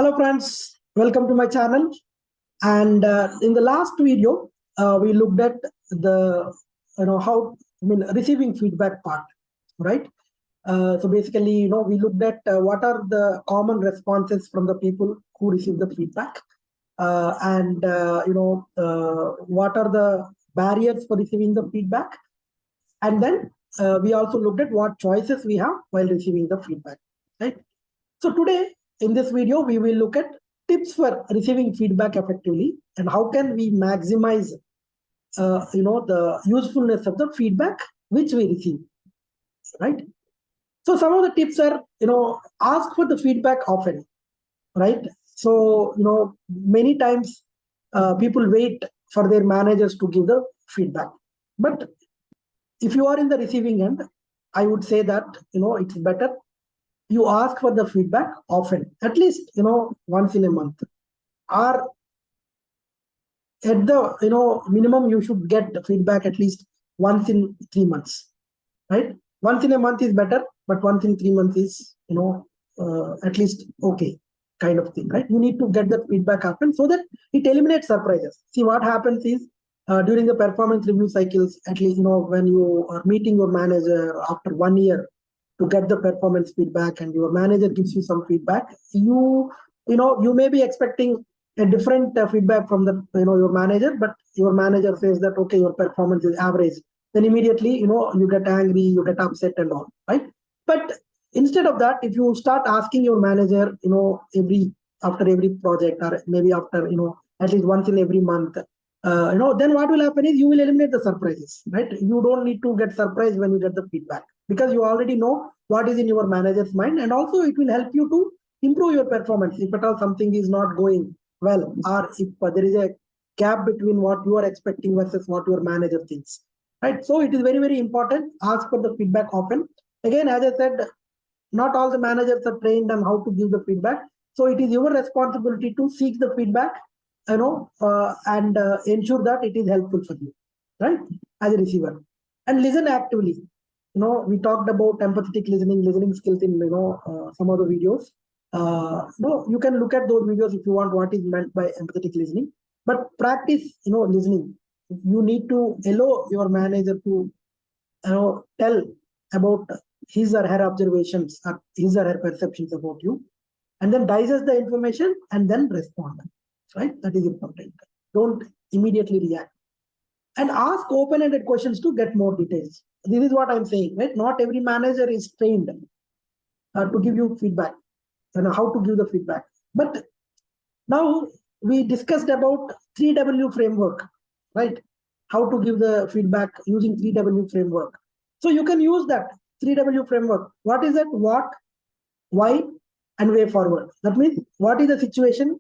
Hello friends, welcome to my channel. And in the last video, we looked at the how receiving feedback part, right? So basically, we looked at what are the common responses from the people who receive the feedback, and what are the barriers for receiving the feedback, and then we also looked at what choices we have while receiving the feedback, right? So today in this video, we will look at tips for receiving feedback effectively and how can we maximize, the usefulness of the feedback which we receive, right? So some of the tips are, ask for the feedback often, right? So, many times people wait for their managers to give the feedback. But if you are in the receiving end, I would say that, it's better you ask for the feedback often, at least once in a month, or at the minimum you should get feedback at least once in 3 months, right? Once in a month is better, but once in 3 months is at least okay, kind of thing, right? You need to get the feedback often so that it eliminates surprises. See, what happens is during the performance review cycles, at least when you are meeting your manager after 1 year to get the performance feedback and your manager gives you some feedback, you may be expecting a different feedback from the your manager, but your manager says that okay, your performance is average. Then immediately you get angry, you get upset and all, right? But instead of that, if you start asking your manager after every project, or maybe after at least once in every month, then what will happen is you will eliminate the surprises, right? You don't need to get surprised when you get the feedback, because you already know what is in your manager's mind, and also it will help you to improve your performance if at all something is not going well, or if there is a gap between what you are expecting versus what your manager thinks, right? So it is very, very important. Ask for the feedback often. Again, as I said, not all the managers are trained on how to give the feedback. So it is your responsibility to seek the feedback, and ensure that it is helpful for you, right? As a receiver, and listen actively. We talked about empathetic listening skills in some of the videos. You can look at those videos if you want what is meant by empathetic listening. But practice, listening. You need to allow your manager to, tell about his or her observations or his or her perceptions about you, and then digest the information and then respond. Right? That is important. Don't immediately react. And ask open-ended questions to get more details. This is what I'm saying, right? Not every manager is trained to give you feedback and how to give the feedback. But now we discussed about 3W framework, right? How to give the feedback using 3W framework. So you can use that 3W framework. What is it? What, why, and way forward. That means what is the situation,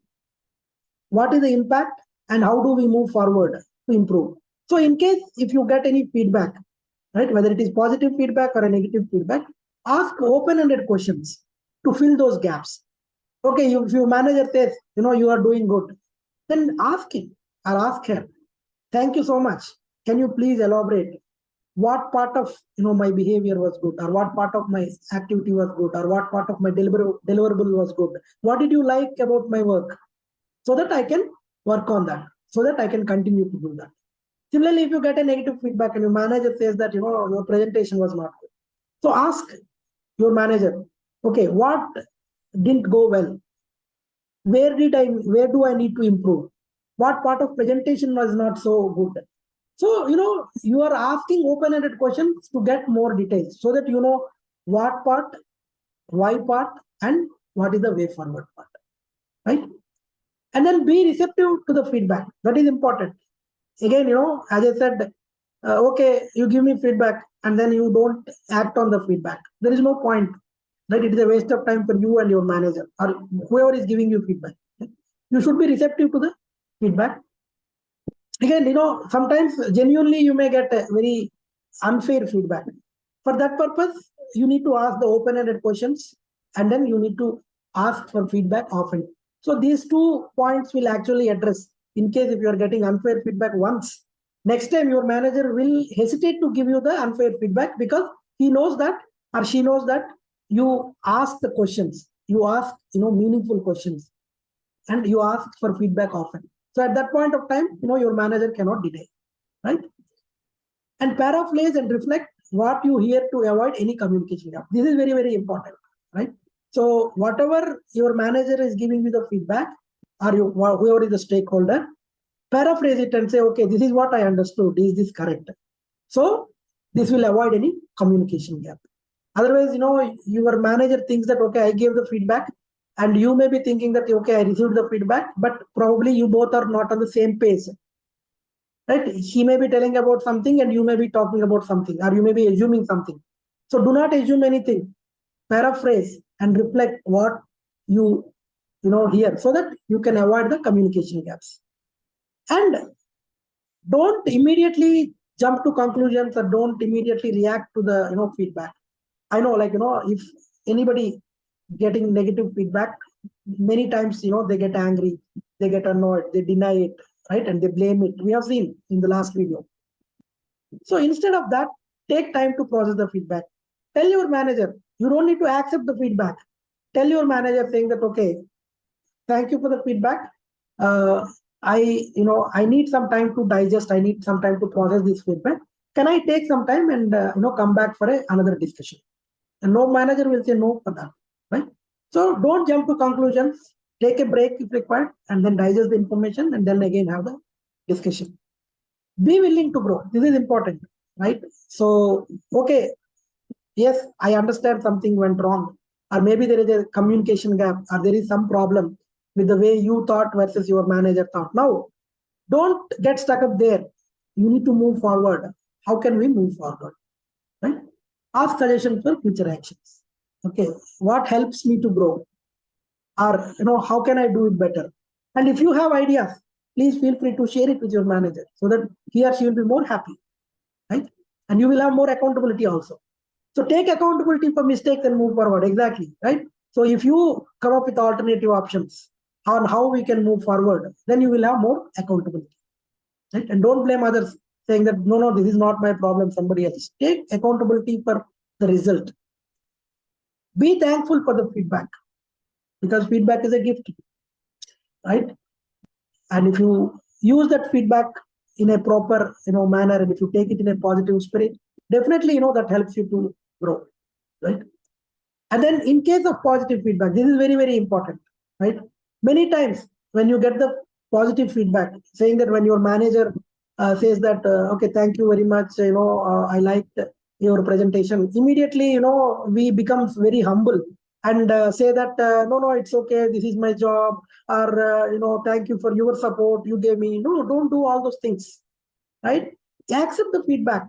what is the impact, and how do we move forward to improve. So in case if you get any feedback, right, whether it is positive feedback or a negative feedback, ask open-ended questions to fill those gaps. Okay, if your manager says, you are doing good, then ask him or ask her, thank you so much. Can you please elaborate what part of my behavior was good, or what part of my activity was good, or what part of my deliverable was good? What did you like about my work? So that I can work on that, so that I can continue to do that. Similarly, if you get a negative feedback and your manager says that your presentation was not good, so ask your manager, okay, what didn't go well? Where do I need to improve? What part of presentation was not so good? So you are asking open-ended questions to get more details, so that you know what part, why part, and what is the way forward part, right? And then be receptive to the feedback. That is important. Again, as I said, okay, you give me feedback and then you don't act on the feedback. There is no point, right? It is a waste of time for you and your manager or whoever is giving you feedback. You should be receptive to the feedback. Again, sometimes genuinely you may get a very unfair feedback. For that purpose, you need to ask the open-ended questions, and then you need to ask for feedback often. So these 2 points will actually address, in case if you are getting unfair feedback once, next time your manager will hesitate to give you the unfair feedback, because he knows that, or she knows that you ask the questions, you ask meaningful questions, and you ask for feedback often. So at that point of time, your manager cannot deny, right? And paraphrase and reflect what you hear to avoid any communication gap. This is very, very important, right? So whatever your manager is giving you the feedback, or whoever is the stakeholder, paraphrase it and say, okay, this is what I understood. Is this correct? So this will avoid any communication gap. Otherwise, your manager thinks that, okay, I gave the feedback, and you may be thinking that, okay, I received the feedback, but probably you both are not on the same page. Right? He may be telling about something and you may be talking about something, or you may be assuming something. So do not assume anything. Paraphrase and reflect what you hear, so that you can avoid the communication gaps. And don't immediately jump to conclusions, or don't immediately react to the feedback. I know, if anybody getting negative feedback, many times they get angry, they get annoyed, they deny it, right? And they blame it. We have seen in the last video. So instead of that, take time to process the feedback. Tell your manager, you don't need to accept the feedback. Tell your manager saying that, okay, thank you for the feedback. I need some time to digest. I need some time to process this feedback. Can I take some time and come back for another discussion? And no manager will say no for that, right? So don't jump to conclusions. Take a break if required, and then digest the information, and then again have the discussion. Be willing to grow. This is important, right? So, okay, yes, I understand something went wrong, or maybe there is a communication gap, or there is some problem with the way you thought versus your manager thought. Now, don't get stuck up there. You need to move forward. How can we move forward, right? Ask suggestions for future actions. Okay, what helps me to grow? Or how can I do it better? And if you have ideas, please feel free to share it with your manager, so that he or she will be more happy, right? And you will have more accountability also. So take accountability for mistakes and move forward. Exactly, right? So if you come up with alternative options on how we can move forward, then you will have more accountability, right? And don't blame others, saying that no, this is not my problem, somebody else. Take accountability for the result. Be thankful for the feedback, because feedback is a gift, right? And if you use that feedback in a proper manner, and if you take it in a positive spirit, definitely that helps you to grow, right? And then in case of positive feedback, this is very, very important, right? Many times when you get the positive feedback, saying that when your manager says that, okay, thank you very much, I liked your presentation, immediately, we become very humble, and say that, no, it's okay, this is my job, or, thank you for your support you gave me. No, don't do all those things, right? Accept the feedback.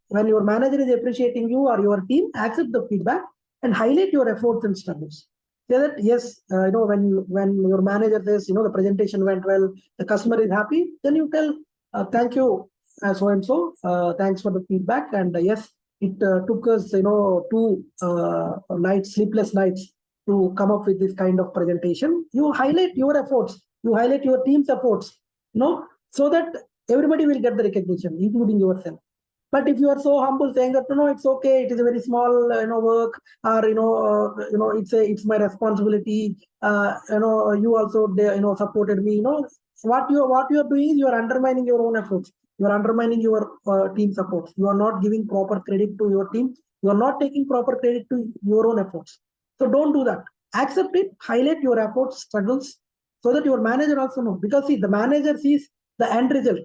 When your manager is appreciating you or your team, accept the feedback and highlight your efforts and struggles. Say that, yes, when your manager says, the presentation went well, the customer is happy, then you tell, thank you, so and so, thanks for the feedback, and yes, it took us, 2 nights, sleepless nights, to come up with this kind of presentation. You highlight your efforts, you highlight your team's efforts, so that everybody will get the recognition, including yourself. But if you are so humble, saying that no, it's okay, it is a very small work, or it's my responsibility, you also supported me, what you are doing is you are undermining your own efforts, you are undermining your team support, you are not giving proper credit to your team, you are not taking proper credit to your own efforts. So don't do that. Accept it, highlight your efforts, struggles, so that your manager also knows. Because see, the manager sees the end result.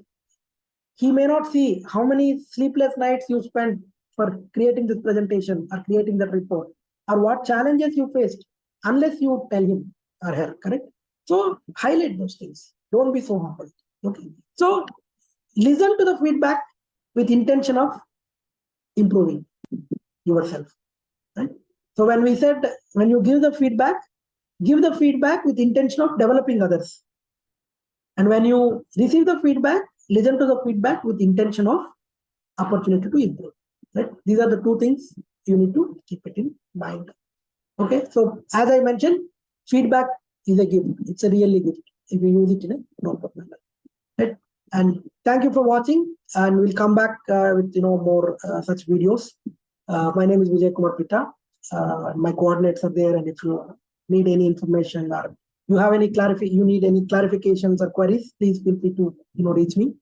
He may not see how many sleepless nights you spent for creating this presentation or creating that report, or what challenges you faced, unless you tell him or her, correct? So highlight those things. Don't be so humble. Okay. So listen to the feedback with intention of improving yourself. Right? So when we said, when you give the feedback with intention of developing others. And when you receive the feedback, listen to the feedback with intention of opportunity to improve. Right? These are the two things you need to keep it in mind. Okay. So as I mentioned, feedback is a gift. It's a really gift if you use it in a proper manner. Right? And thank you for watching. And we'll come back with more such videos. My name is Vijay Kumar Pita. My coordinates are there, and if you need any information or you have any you need any clarifications or queries, please feel free to reach me.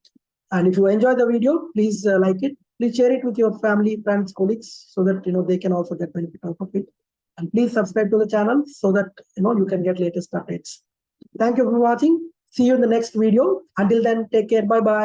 And if you enjoy the video, please like it. Please share it with your family, friends, colleagues, so that they can also get benefit out of it. And please subscribe to the channel so that you can get latest updates. Thank you for watching. See you in the next video. Until then, take care. Bye bye.